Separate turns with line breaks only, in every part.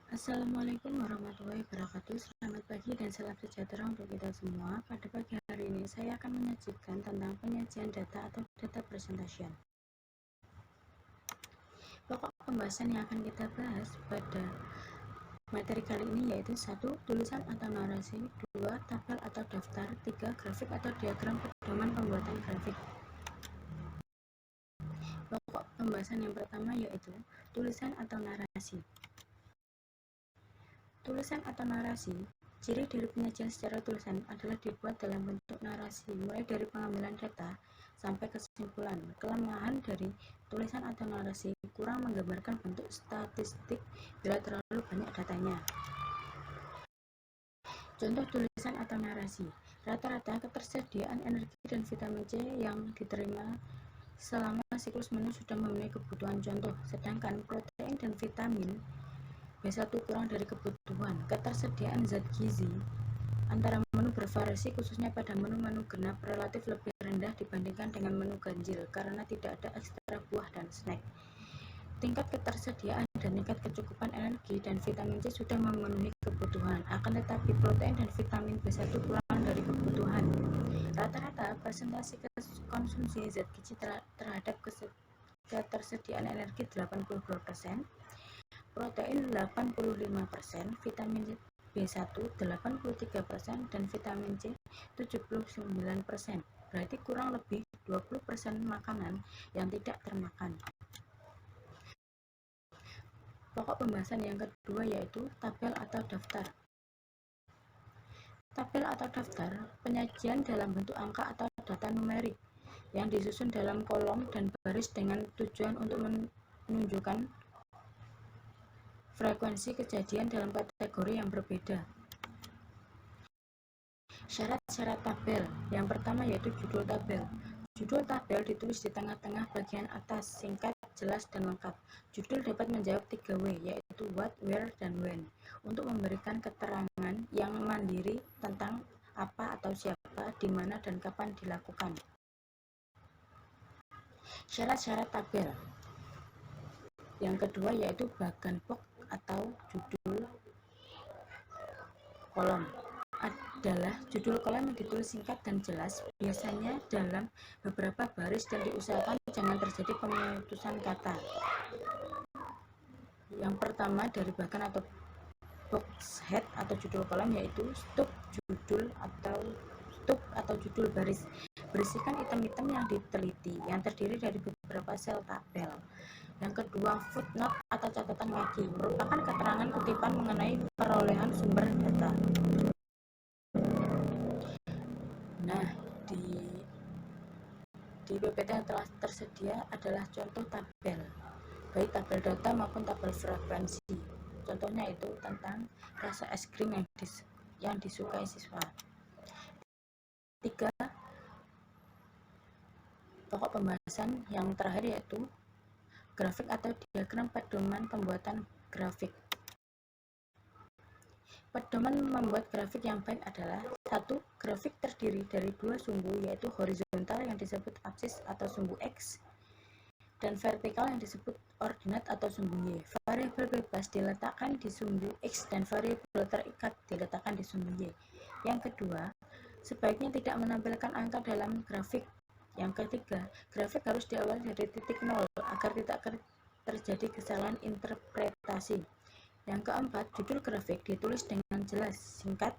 Assalamualaikum warahmatullahi wabarakatuh. Selamat pagi dan salam sejahtera untuk kita semua. Pada pagi hari ini saya akan menyajikan tentang penyajian data atau data presentation. Pokok pembahasan yang akan kita bahas pada materi kali ini yaitu 1. Tulisan atau narasi, 2. Tabel atau daftar, 3. Grafik atau diagram pedoman pembuatan grafik. Pokok pembahasan yang pertama yaitu tulisan atau narasi. Tulisan atau narasi, ciri dari penyajian secara tulisan adalah dibuat dalam bentuk narasi, mulai dari pengambilan data sampai kesimpulan. Kelemahan dari tulisan atau narasi kurang menggambarkan bentuk statistik bila terlalu banyak datanya. Contoh tulisan atau narasi, rata-rata ketersediaan energi dan vitamin C yang diterima selama siklus menu sudah memenuhi kebutuhan contoh, sedangkan protein dan vitamin B1 kurang dari kebutuhan. Ketersediaan zat gizi antara menu bervariasi, khususnya pada menu-menu genap, relatif lebih rendah dibandingkan dengan menu ganjil karena tidak ada ekstra buah dan snack. Tingkat ketersediaan dan tingkat kecukupan energi dan vitamin C sudah memenuhi kebutuhan, akan tetapi protein dan vitamin B1 kurang dari kebutuhan. Rata-rata presentasi konsumsi zat gizi terhadap ketersediaan energi 82%, protein 85%, vitamin B1 83%, dan vitamin C 79%. Berarti kurang lebih 20% makanan yang tidak termakan. Pokok pembahasan yang kedua yaitu tabel atau daftar. Tabel atau daftar, penyajian dalam bentuk angka atau data numerik yang disusun dalam kolom dan baris dengan tujuan untuk menunjukkan frekuensi kejadian dalam kategori yang berbeda. Syarat-syarat tabel. Yang pertama yaitu judul tabel. Judul tabel ditulis di tengah-tengah bagian atas, singkat, jelas, dan lengkap. Judul dapat menjawab 3W, yaitu what, where, dan when, untuk memberikan keterangan yang mandiri tentang apa atau siapa, di mana, dan kapan dilakukan. Syarat-syarat tabel. Yang kedua yaitu bagan box atau judul kolom. Adalah judul kolom yang ditulis singkat dan jelas, biasanya dalam beberapa baris, dan diusahakan jangan terjadi pemutusan kata. Yang pertama dari bagan atau box head atau judul kolom yaitu stub atau judul baris, berisikan item-item yang diteliti yang terdiri dari beberapa sel tabel. Yang kedua, footnote atau catatan kaki, merupakan keterangan kutipan mengenai perolehan sumber data. Nah, di PPT yang telah tersedia adalah contoh tabel, baik tabel data maupun tabel frekuensi. Contohnya itu tentang rasa es krim yang disukai siswa. 3. Pokok pembahasan yang terakhir yaitu grafik atau diagram pedoman pembuatan grafik. Pedoman membuat grafik yang baik adalah 1. Grafik terdiri dari dua sumbu, yaitu horizontal yang disebut aksis atau sumbu X, dan vertikal yang disebut ordinat atau sumbu Y. Variabel bebas diletakkan di sumbu X dan variabel terikat diletakkan di sumbu Y. Yang kedua, sebaiknya tidak menampilkan angka dalam grafik. Yang ketiga, grafik harus diawali dari titik nol agar tidak terjadi kesalahan interpretasi. Yang keempat, judul grafik ditulis dengan jelas, singkat,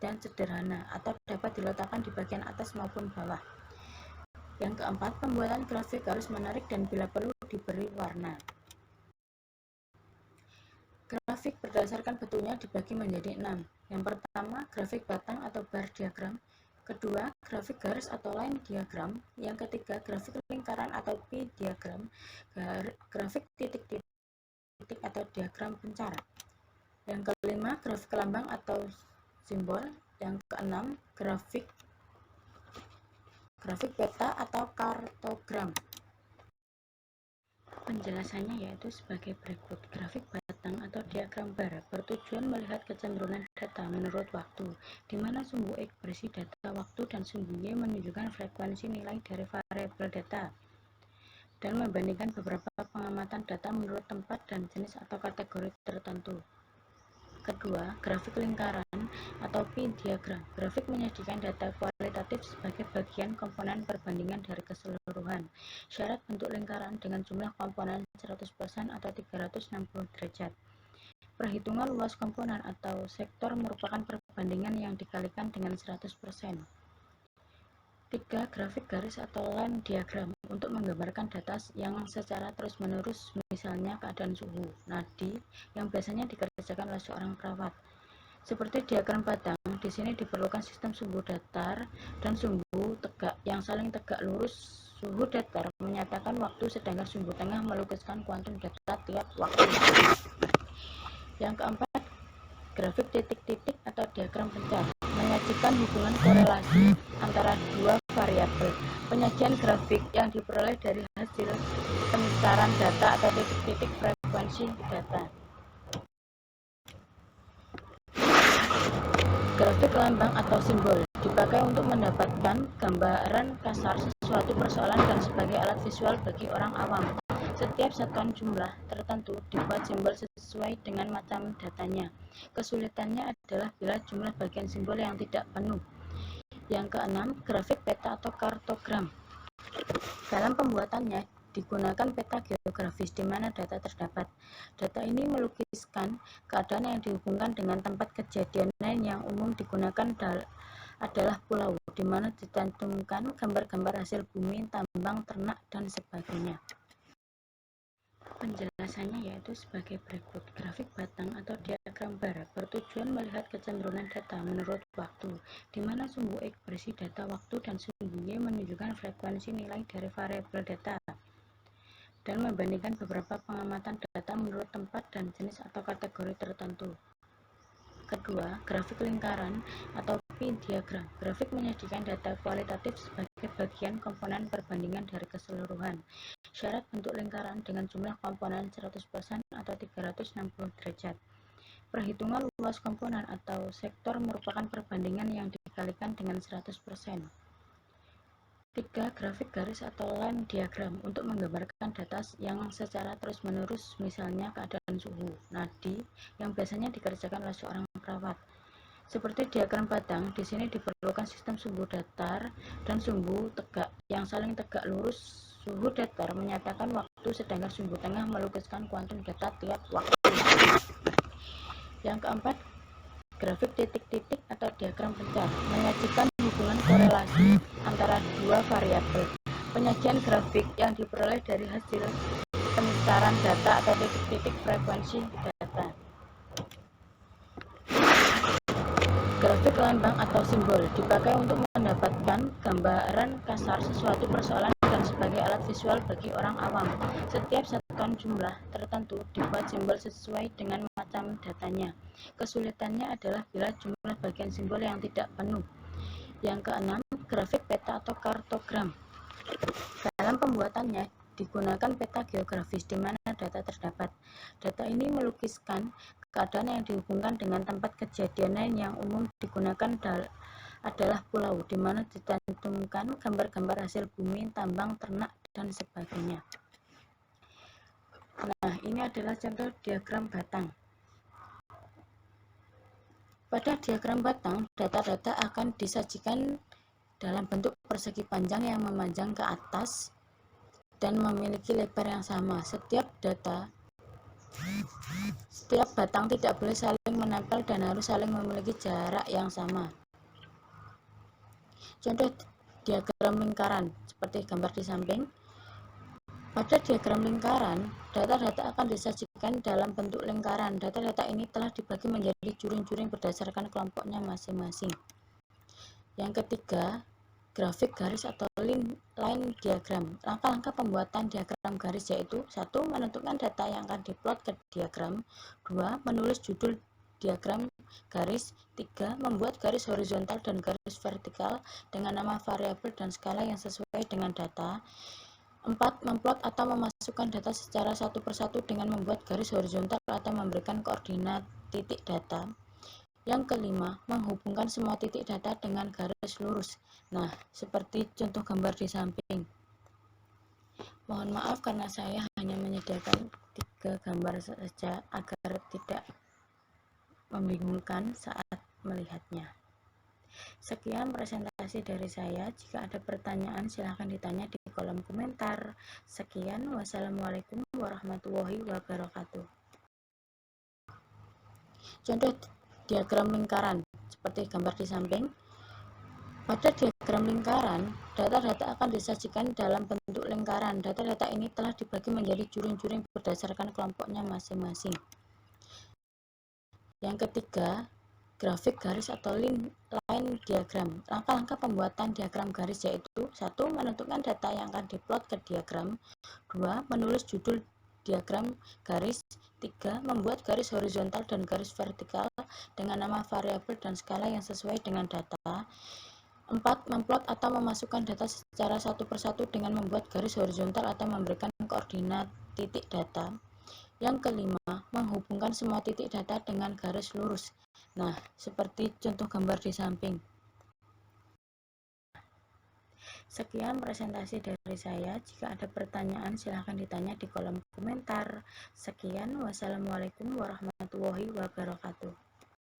dan sederhana, atau dapat diletakkan di bagian atas maupun bawah. Yang keempat, pembuatan grafik harus menarik dan bila perlu diberi warna. Grafik berdasarkan bentuknya dibagi menjadi 6. Yang pertama, grafik batang atau bar diagram. Kedua, grafik garis atau line diagram. Yang ketiga, grafik lingkaran atau P diagram. Grafik titik-titik atau diagram pencara. Yang kelima, grafik lambang atau simbol. Yang keenam, grafik peta atau kartogram. Penjelasannya yaitu sebagai berikut. Grafik batang atau diagram bar bertujuan melihat kecenderungan data menurut waktu, di mana sumbu X berisi data waktu dan sumbu Y menunjukkan frekuensi nilai dari variabel data, dan membandingkan beberapa pengamatan data menurut tempat dan jenis atau kategori tertentu. Kedua, grafik lingkaran atau P-diagram. Grafik menyajikan data kualitatif sebagai bagian komponen perbandingan dari keseluruhan. Syarat bentuk lingkaran dengan jumlah komponen 100% atau 360 derajat. Perhitungan luas komponen atau sektor merupakan perbandingan yang dikalikan dengan 100%. 3. Grafik garis atau line diagram untuk menggambarkan data yang secara terus-menerus, misalnya keadaan suhu, nadi, yang biasanya dikerjakan oleh seorang perawat. Seperti diagram batang, di sini diperlukan sistem sumbu datar dan sumbu tegak yang saling tegak lurus. Suhu datar menyatakan waktu, sedangkan sumbu tengah melukiskan kuantum data tiap waktu. Yang keempat, grafik titik-titik atau diagram pencar menyajikan hubungan korelasi antara dua variabel. Penyajian grafik yang diperoleh dari hasil pencaran data atau titik-titik frekuensi data. Grafik lambang atau simbol dipakai untuk mendapatkan gambaran kasar sesuatu persoalan dan sebagai alat visual bagi orang awam. Setiap satuan jumlah tertentu dibuat simbol sesuai dengan macam datanya. Kesulitannya adalah bila jumlah bagian simbol yang tidak penuh. Yang keenam, grafik peta atau kartogram. Dalam pembuatannya digunakan peta geografis di mana data terdapat. Data ini melukiskan keadaan yang dihubungkan dengan tempat kejadian lain. Yang umum digunakan adalah pulau, di mana dicantumkan gambar-gambar hasil bumi, tambang, ternak, dan sebagainya. Penjelasannya yaitu sebagai berikut. Grafik batang atau diagram bar bertujuan melihat kecenderungan data menurut waktu, di mana sumbu X berisi data waktu dan sumbu Y menunjukkan frekuensi nilai dari variabel data, dan membandingkan beberapa pengamatan data menurut tempat dan jenis atau kategori tertentu. Kedua, grafik lingkaran atau P-diagram. Grafik menyajikan data kualitatif sebagai bagian komponen perbandingan dari keseluruhan. Syarat bentuk lingkaran dengan jumlah komponen 100% atau 360 derajat. Perhitungan luas komponen atau sektor merupakan perbandingan yang dikalikan dengan 100%. 3. Grafik garis atau line diagram untuk menggambarkan data yang secara terus-menerus, misalnya keadaan suhu, nadi, yang biasanya dikerjakan oleh seorang perawat. Seperti diagram batang, di sini diperlukan sistem sumbu datar dan sumbu tegak yang saling tegak lurus. Suhu datar menyatakan waktu, sedangkan sumbu tengah melukiskan kuantum data tiap waktu. Yang keempat, grafik titik-titik atau diagram pencar menyajikan hubungan korelasi antara dua variabel. Penyajian grafik yang diperoleh dari hasil pencaran data atau titik-titik frekuensi data. Grafik lambang atau simbol dipakai untuk mendapatkan gambaran kasar sesuatu persoalan dan sebagai alat visual bagi orang awam. Setiap satuan jumlah tertentu dibuat simbol sesuai dengan macam datanya. Kesulitannya adalah bila jumlah bagian simbol yang tidak penuh. Yang keenam, grafik peta atau kartogram. Dalam pembuatannya digunakan peta geografis di mana data terdapat. Data ini melukiskan keadaan yang dihubungkan dengan tempat kejadian lain. Yang umum digunakan adalah pulau, di mana dicantumkan gambar-gambar hasil bumi, tambang, ternak, dan sebagainya. Nah, ini adalah contoh diagram batang. Pada diagram batang, data-data akan disajikan dalam bentuk persegi panjang yang memanjang ke atas dan memiliki lebar yang sama. Setiap batang tidak boleh saling menempel dan harus saling memiliki jarak yang sama. Contoh diagram lingkaran seperti gambar di samping. Pada diagram lingkaran, data-data akan disajikan dalam bentuk lingkaran. Data-data ini telah dibagi menjadi juring-juring berdasarkan kelompoknya masing-masing. Yang ketiga, grafik garis atau line diagram. Langkah-langkah pembuatan diagram garis yaitu 1. Menentukan data yang akan diplot ke diagram. 2. Menulis judul diagram garis. 3. Membuat garis horizontal dan garis vertikal dengan nama variabel dan skala yang sesuai dengan data. 4. Memplot atau memasukkan data secara satu persatu dengan membuat garis horizontal atau memberikan koordinat titik data. Yang kelima, menghubungkan semua titik data dengan garis lurus. Nah, seperti contoh gambar di samping. Mohon maaf karena saya hanya menyediakan 3 gambar saja agar tidak membingungkan saat melihatnya. Sekian presentasi dari saya. Jika ada pertanyaan silahkan ditanya di kolom komentar. Sekian, wassalamualaikum warahmatullahi wabarakatuh. Contoh diagram lingkaran seperti gambar di samping. Pada diagram lingkaran, data-data akan disajikan dalam bentuk lingkaran. Data-data ini telah dibagi menjadi juring-juring berdasarkan kelompoknya masing-masing. Yang ketiga, grafik garis atau line diagram. Langkah-langkah pembuatan diagram garis yaitu: 1. Menentukan data yang akan diplot ke diagram. 2. Menulis judul diagram garis. 3. Membuat garis horizontal dan garis vertikal dengan nama variabel dan skala yang sesuai dengan data. 4. Memplot atau memasukkan data secara satu persatu dengan membuat garis horizontal atau memberikan koordinat titik data. Yang kelima, menghubungkan semua titik data dengan garis lurus. Nah, seperti contoh gambar di samping. Sekian presentasi dari saya. Jika ada pertanyaan silahkan ditanya di kolom komentar. Sekian, wassalamualaikum warahmatullahi wabarakatuh.